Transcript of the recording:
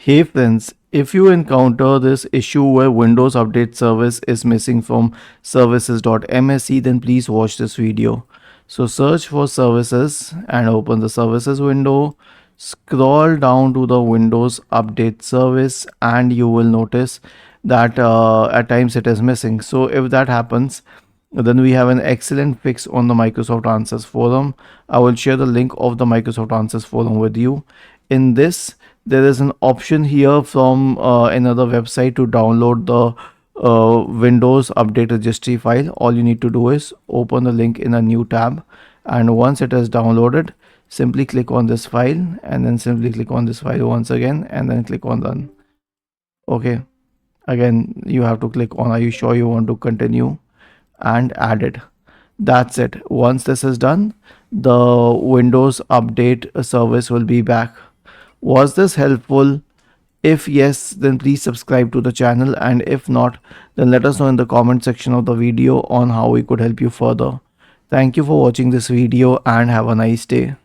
Hey friends, if you encounter this issue where Windows Update service is missing from services.msc, then please watch this video. So search for services and open the services window. Scroll down to the Windows Update service and you will notice that at times it is missing. So if that happens, then we have an excellent fix on the Microsoft Answers forum. I will share the link of the Microsoft Answers forum with you. In this, there is an option here from another website to download the Windows Update Registry file. All you need to do is open the link in a new tab, and once it is downloaded, simply click on this file and then simply click on this file once again and then click on Run. Okay, again you have to click on Are you sure you want to continue and add it. That's it. Once this is done, the Windows Update service will be back. Was this helpful? If yes, then please subscribe to the channel, and if not, then let us know in the comment section of the video on how we could help you further. Thank you for watching this video and have a nice day.